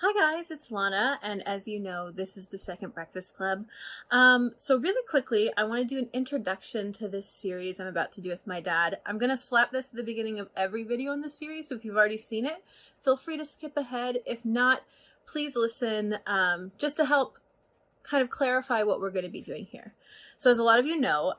Hi guys, it's Lana, and as you know, this is the Second Breakfast Club. So really quickly, I want to do an introduction to this series I'm about to do with my dad. I'm going to slap this at the beginning of every video in the series, so if you've already seen it, feel free to skip ahead. If not, please listen, just to help kind of clarify what we're going to be doing here. So as a lot of you know,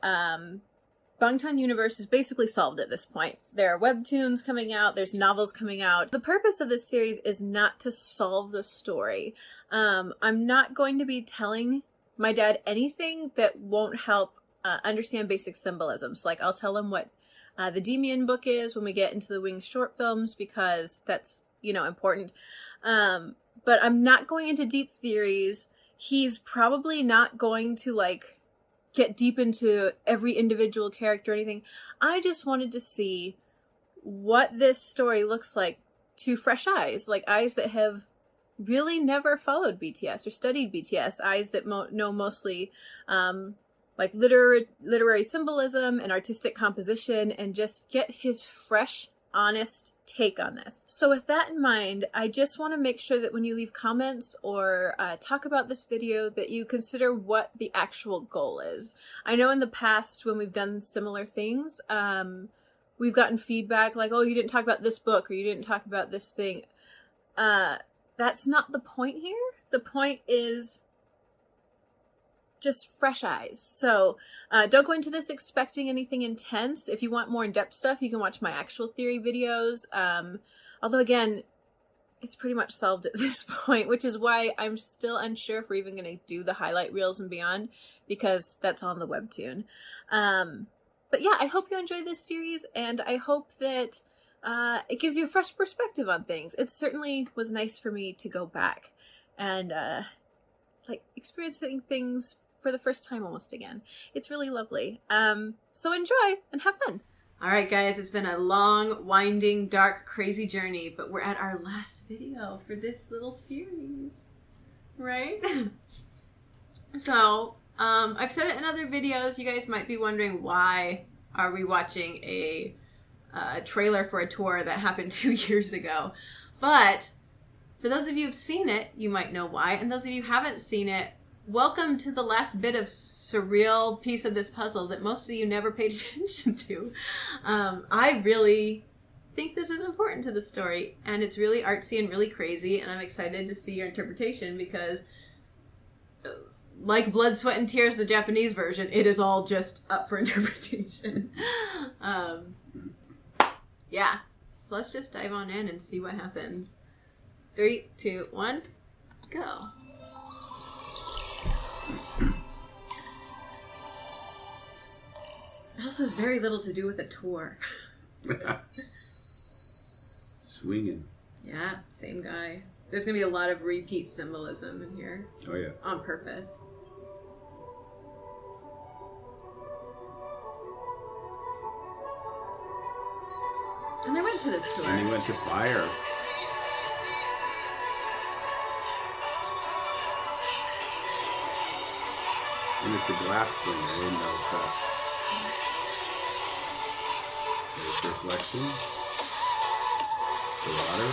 Bangtan universe is basically solved at this point. There are webtoons coming out, there's novels coming out. The purpose of this series is not to solve the story. I'm not going to be telling my dad anything that won't help understand basic symbolisms. Like I'll tell him what the Demian book is when we get into the Wings short films because that's, you know, important. But I'm not going into deep theories. He's probably not going to get deep into every individual character or anything. I just wanted to see what this story looks like to fresh eyes, like eyes that have really never followed BTS or studied BTS, eyes that know mostly like literary symbolism and artistic composition, and just get his fresh, honest take on this. So with that in mind, I just want to make sure that when you leave comments or talk about this video that you consider what the actual goal is. I know in the past when we've done similar things, we've gotten feedback like, oh, you didn't talk about this book or you didn't talk about this thing. That's not the point here. The point is just fresh eyes. So don't go into this expecting anything intense. If you want more in-depth stuff, you can watch my actual theory videos. Although again, it's pretty much solved at this point, which is why I'm still unsure if we're even going to do the highlight reels and beyond, because that's on the webtoon. But yeah, I hope you enjoy this series, and I hope that it gives you a fresh perspective on things. It certainly was nice for me to go back and experiencing things for the first time almost again. It's really lovely. So enjoy and have fun. All right, guys, it's been a long, winding, dark, crazy journey, but we're at our last video for this little series, right? So, I've said it in other videos. You guys might be wondering, why are we watching a trailer for a tour that happened 2 years ago? But for those of you who've seen it, you might know why. And those of you who haven't seen it, welcome to the last bit of surreal piece of this puzzle that most of you never paid attention to. I really think this is important to the story, and it's really artsy and really crazy, and I'm excited to see your interpretation because, like Blood, Sweat, and Tears, the Japanese version, it is all just up for interpretation. Yeah, so let's just dive on in and see what happens. 3, 2, 1, go. It also has very little to do with a tour. Swinging. Yeah, same guy. There's going to be a lot of repeat symbolism in here. Oh, yeah. On purpose. And I went to this tour. And he went to fire. And it's a glass swinger, window, so. There's reflection. The water.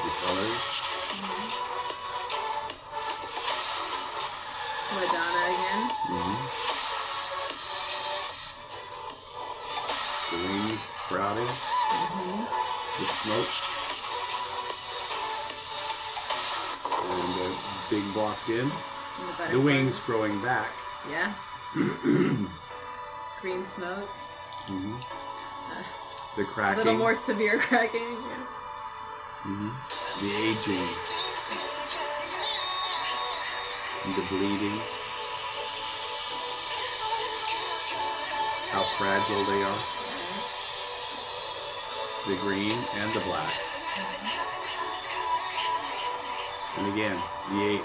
The colors. Madonna again. The wings sprouting. The smoke. And the big walked in. The wings growing back. Yeah. Green smoke. The cracking. A little more severe cracking. Yeah. The aging. And the bleeding. How fragile they are. The green and the black. And again,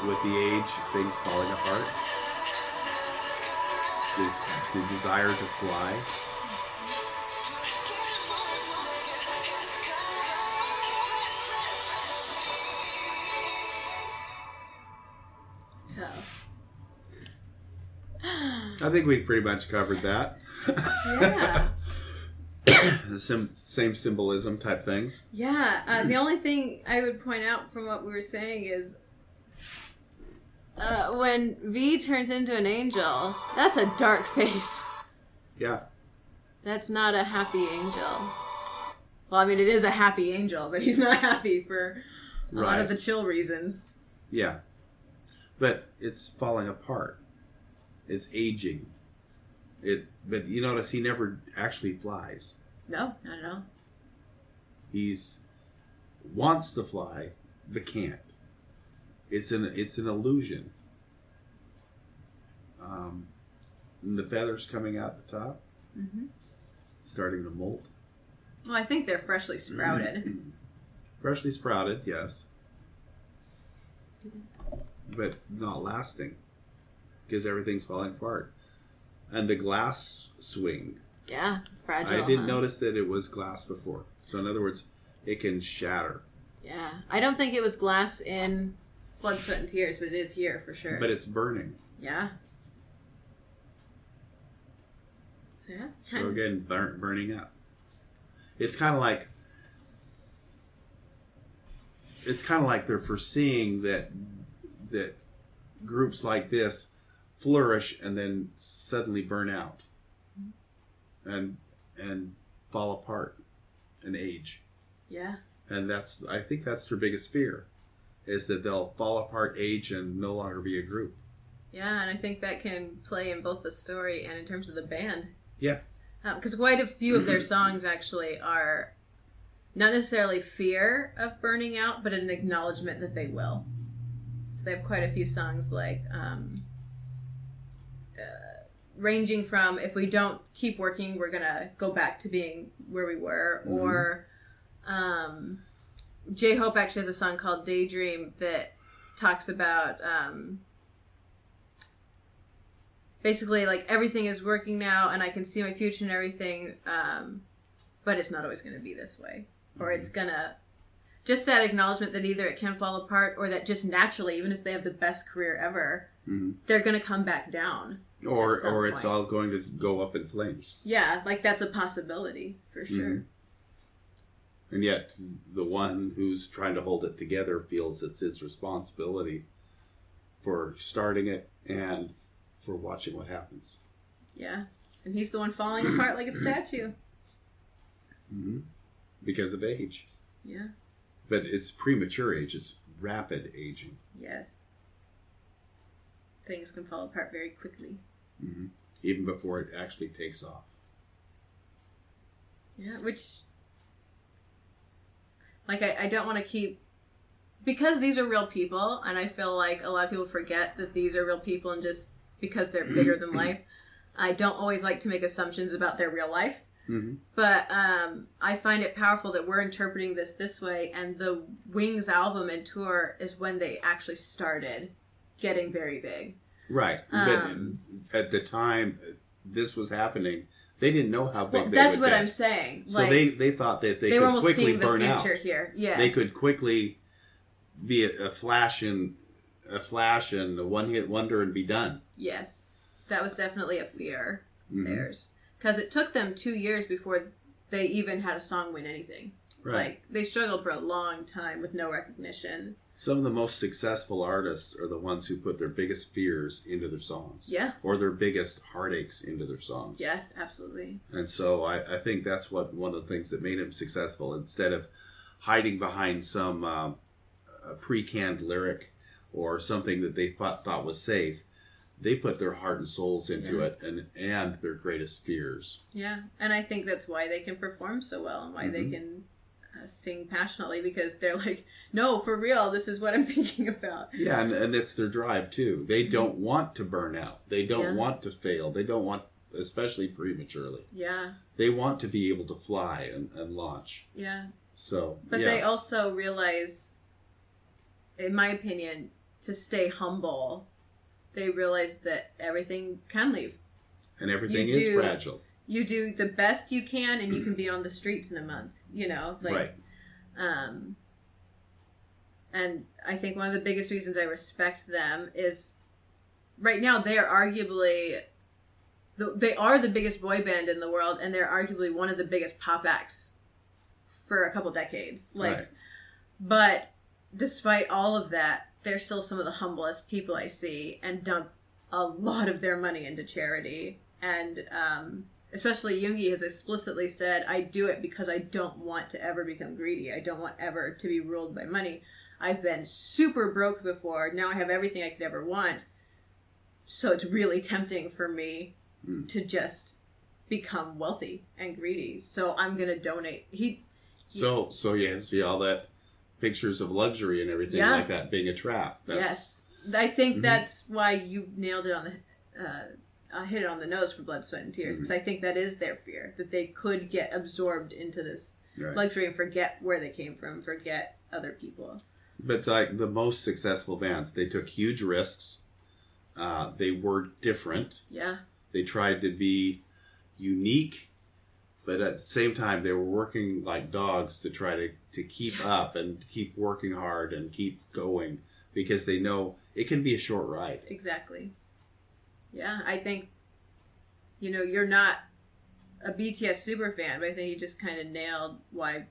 with the age, things falling apart. The desire to fly. Oh. I think we've pretty much covered that. Yeah. same symbolism type things. Yeah. The only thing I would point out from what we were saying is when V turns into an angel, that's a dark face. Yeah. That's not a happy angel. Well, I mean, it is a happy angel, but he's not happy for a lot of the chill reasons. Yeah. But it's falling apart. It's aging. But you notice he never actually flies. No, not at all. He's wants to fly, but can't. It's an illusion. And the feathers coming out the top, starting to molt. Well, I think they're freshly sprouted. Freshly sprouted, yes, but not lasting because everything's falling apart. And the glass swing. Yeah, fragile. I didn't notice that it was glass before. So in other words, it can shatter. Yeah, I don't think it was glass in Blood, Sweat, and Tears, but it is here for sure. But it's burning. Yeah. Yeah. So again, burning up. It's kind of like they're foreseeing that groups like this flourish and then suddenly burn out and fall apart and age. Yeah. And I think that's their biggest fear, is that they'll fall apart, age, and no longer be a group. Yeah, and I think that can play in both the story and in terms of the band. Yeah. Because quite a few of their songs actually are not necessarily fear of burning out, but an acknowledgement that they will. So they have quite a few songs like ranging from, if we don't keep working, we're going to go back to being where we were. Or J-Hope actually has a song called Daydream that talks about basically like everything is working now and I can see my future and everything, but it's not always going to be this way. Or it's going to, just that acknowledgement that either it can fall apart or that just naturally, even if they have the best career ever, they're going to come back down. Or it's all going to go up in flames. Yeah, like that's a possibility for sure. And yet the one who's trying to hold it together feels it's his responsibility for starting it and for watching what happens. Yeah, and he's the one falling apart like a statue. Because of age. Yeah. But it's premature age. It's rapid aging. Yes. Things can fall apart very quickly. Even before it actually takes off. Yeah, which, like, I don't want to keep, because these are real people, and I feel like a lot of people forget that these are real people, and just because they're bigger than life, I don't always like to make assumptions about their real life. But I find it powerful that we're interpreting this way, and the Wings album and tour is when they actually started getting very big. Right. But at the time this was happening, they didn't know how big they would get. That's what I'm saying. So like, they thought that they could quickly burn out. They were almost seeing the future here. Yes. They could quickly be a flash and a one-hit wonder and be done. Yes. That was definitely a fear theirs. Because it took them 2 years before they even had a song win anything. Right. Like, they struggled for a long time with no recognition. Some of the most successful artists are the ones who put their biggest fears into their songs. Yeah. Or their biggest heartaches into their songs. Yes, absolutely. And so I think that's one of the things that made him successful. Instead of hiding behind some pre-canned lyric or something that they thought was safe, they put their heart and souls into it and their greatest fears. Yeah, and I think that's why they can perform so well and why they can sing passionately, because they're like, no, for real, this is what I'm thinking about. Yeah, and it's their drive too. They don't want to burn out. They don't want to fail. They don't want, especially prematurely. Yeah. They want to be able to fly and launch. Yeah. So, but they also realize, in my opinion, to stay humble, they realize that everything can leave. And everything is fragile. You do the best you can, and you can be on the streets in a month, you know? Like, right. And I think one of the biggest reasons I respect them is, right now, they are arguably they are the biggest boy band in the world, and they're arguably one of the biggest pop acts for a couple decades. Like, right. But despite all of that, they're still some of the humblest people I see, and dump a lot of their money into charity. And especially Yoongi has explicitly said, I do it because I don't want to ever become greedy. I don't want ever to be ruled by money. I've been super broke before. Now I have everything I could ever want. So it's really tempting for me to just become wealthy and greedy. So I'm going to donate. So yeah, see all that pictures of luxury and everything like that being a trap. Yes. I think that's why you nailed it on the... hit it on the nose for Blood, Sweat, and Tears, because I think that is their fear, that they could get absorbed into this luxury and forget where they came from, forget other people. But like the most successful bands, they took huge risks. They were different. Yeah. They tried to be unique, but at the same time, they were working like dogs to try to keep up and keep working hard and keep going, because they know it can be a short ride. Exactly. Yeah, I think, you're not a BTS super fan, but I think you just kind of nailed why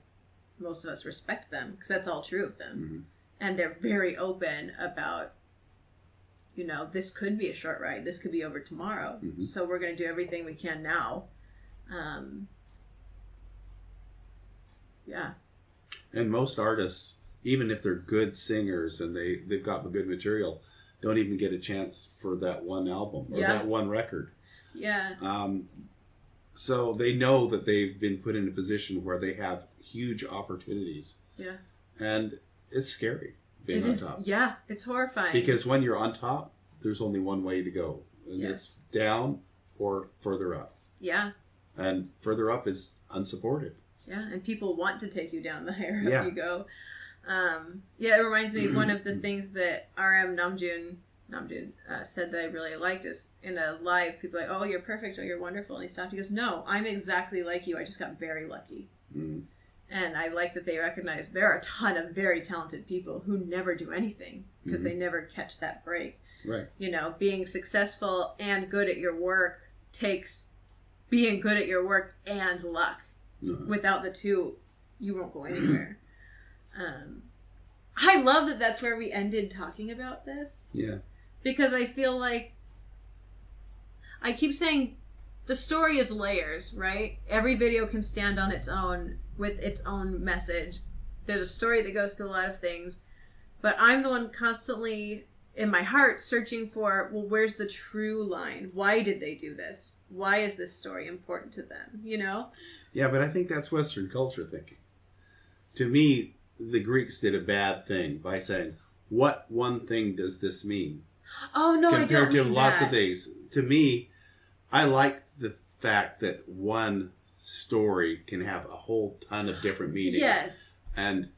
most of us respect them, because that's all true of them. Mm-hmm. And they're very open about, this could be a short ride. This could be over tomorrow. Mm-hmm. So we're going to do everything we can now. Yeah. And most artists, even if they're good singers and they've got good material, don't even get a chance for that one album or that one record. Yeah. So they know that they've been put in a position where they have huge opportunities. Yeah. And it's scary being on top. Yeah, it's horrifying. Because when you're on top, there's only one way to go. And it's down or further up. Yeah. And further up is unsupported. Yeah, and people want to take you down the higher up you go. It reminds me of one of the things that RM Namjoon said that I really liked is in a live, people are like, oh, you're perfect, oh, you're wonderful. And he stopped, he goes, no, I'm exactly like you. I just got very lucky. Mm. And I like that they recognize there are a ton of very talented people who never do anything because they never catch that break. Right. Being successful and good at your work takes being good at your work and luck. Mm-hmm. Without the two, you won't go anywhere. I love that that's where we ended talking about this. Yeah. Because I feel like I keep saying the story is layers, right? Every video can stand on its own with its own message. There's a story that goes through a lot of things, but I'm the one constantly in my heart searching for, well, where's the true line? Why did they do this? Why is this story important to them? Yeah, but I think that's Western culture thinking. To me, the Greeks did a bad thing by saying, what one thing does this mean? Oh, no, I don't mean that. Compared to lots of things. To me, I like the fact that one story can have a whole ton of different meanings. Yes. And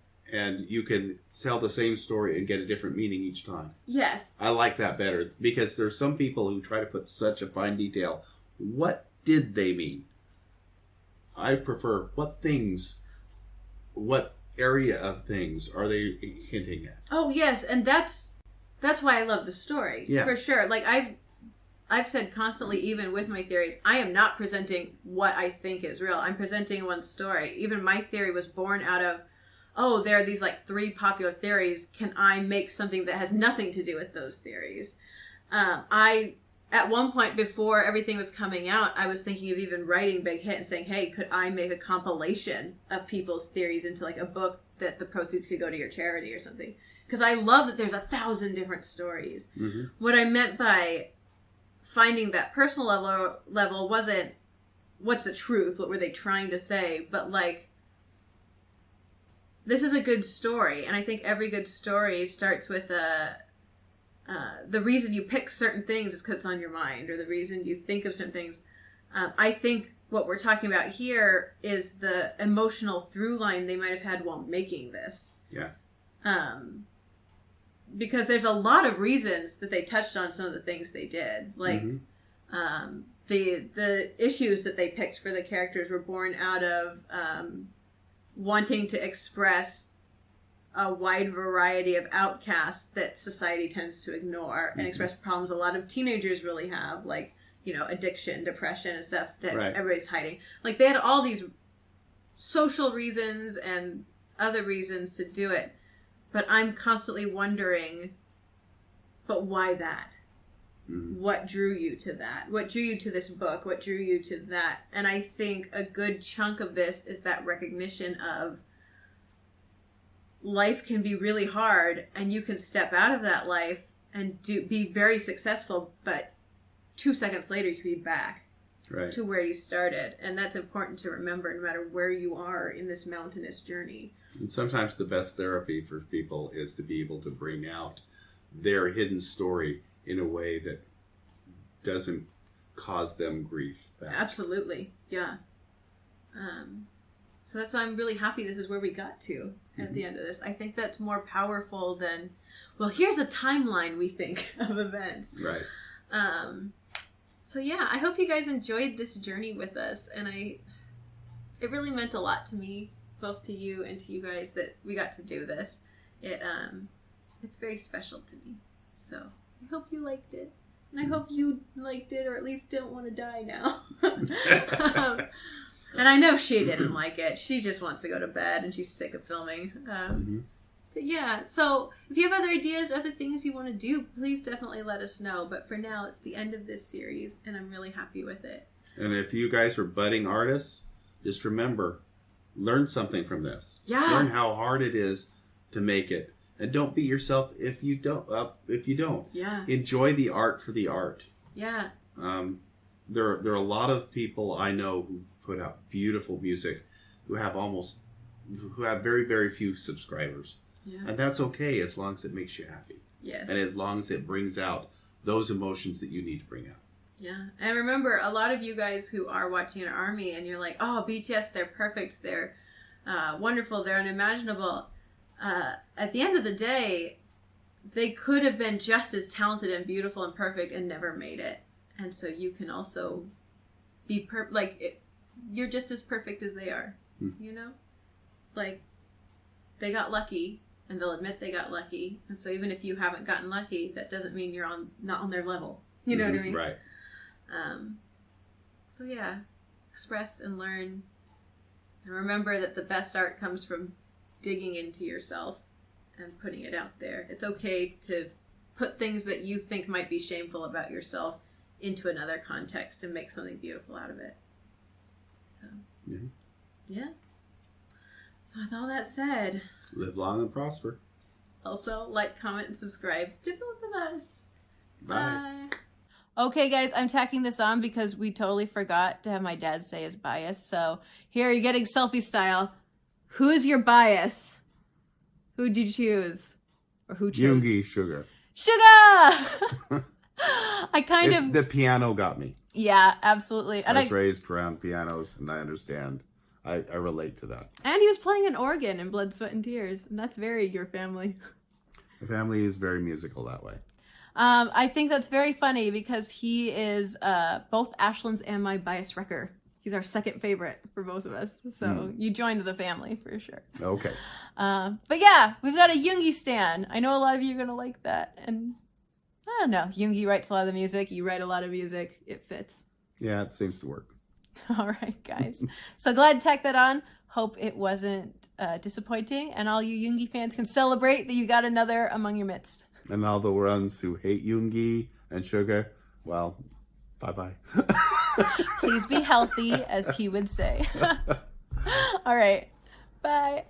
you can tell the same story and get a different meaning each time. Yes. I like that better because there's some people who try to put such a fine detail. What did they mean? I prefer what area of things are they hinting at? Oh, yes, and that's why I love the story. Yeah. For sure. Like I've said constantly, even with my theories, I am not presenting what I think is real. I'm presenting one story. Even my theory was born out of, oh, there are these like 3 popular theories. Can I make something that has nothing to do with those theories? At one point before everything was coming out, I was thinking of even writing Big Hit and saying, hey, could I make a compilation of people's theories into like a book that the proceeds could go to your charity or something? Because I love that there's 1,000 different stories. Mm-hmm. What I meant by finding that personal level wasn't what's the truth, what were they trying to say, but like, this is a good story. And I think every good story starts with the reason you pick certain things is because it's on your mind, or the reason you think of certain things. I think what we're talking about here is the emotional through line they might have had while making this. Yeah. Because there's a lot of reasons that they touched on some of the things they did. Like, the issues that they picked for the characters were born out of wanting to express a wide variety of outcasts that society tends to ignore and express problems a lot of teenagers really have. Like, addiction, depression, and stuff that Right. everybody's hiding. Like, they had all these social reasons and other reasons to do it, but I'm constantly wondering, but why that? Mm-hmm. What drew you to that? What drew you to this book? What drew you to that? And I think a good chunk of this is that recognition of life can be really hard, and you can step out of that life and be very successful, but 2 seconds later you can be back Right. to where you started. And that's important to remember no matter where you are in this mountainous journey. And sometimes the best therapy for people is to be able to bring out their hidden story in a way that doesn't cause them grief back. Absolutely. Yeah. So that's why I'm really happy this is where we got to at the end of this. I think that's more powerful than, well, here's a timeline we think of events. Right. So yeah, I hope you guys enjoyed this journey with us, and it really meant a lot to me, both to you and to you guys, that we got to do this. It's very special to me. So I hope you liked it. And I hope you liked it, or at least don't want to die now. And I know she didn't like it. She just wants to go to bed, and she's sick of filming. But yeah, so if you have other ideas, other things you want to do, please definitely let us know. But for now, it's the end of this series, and I'm really happy with it. And if you guys are budding artists, just remember, learn something from this. Yeah. Learn how hard it is to make it. And don't beat yourself if you don't. Yeah. Enjoy the art for the art. Yeah. There are a lot of people I know who put out beautiful music who have very, very few subscribers. Yeah. And that's okay as long as it makes you happy. Yes. And as long as it brings out those emotions that you need to bring out. Yeah. And remember, a lot of you guys who are watching an army and you're like, oh, BTS, they're perfect. They're wonderful. They're unimaginable. At the end of the day, they could have been just as talented and beautiful and perfect and never made it. And so you can also be you're just as perfect as they are, Like, they got lucky, and they'll admit they got lucky. And so even if you haven't gotten lucky, that doesn't mean you're not on their level. You know what I mean? Right. So yeah, express and learn. And remember that the best art comes from digging into yourself and putting it out there. It's okay to put things that you think might be shameful about yourself into another context and make something beautiful out of it. So, yeah. So with all that said, live long and prosper. Also, like, comment, and subscribe to both of us. Bye. Okay, guys, I'm tacking this on because we totally forgot to have my dad say his bias. So here, you're getting selfie style. Who is your bias? Who'd you choose? Or who chose? Yoongi Sugar. Sugar! The piano got me. Yeah, absolutely. And I was raised around pianos, and I understand. I relate to that. And he was playing an organ in Blood, Sweat, and Tears. And that's very your family. The family is very musical that way. I think that's very funny because he is both Ashlen's and my bias wrecker. He's our second favorite for both of us. So you joined the family for sure. Okay. But yeah, we've got a Yoongi stan. I know a lot of you are going to like that. And I don't know. Yoongi writes a lot of the music. You write a lot of music. It fits. Yeah, it seems to work. All right, guys. So glad to tack that on. Hope it wasn't disappointing. And all you Yoongi fans can celebrate that you got another among your midst. And all the ones who hate Yoongi and Sugar, well, bye-bye. Please be healthy, as he would say. All right. Bye.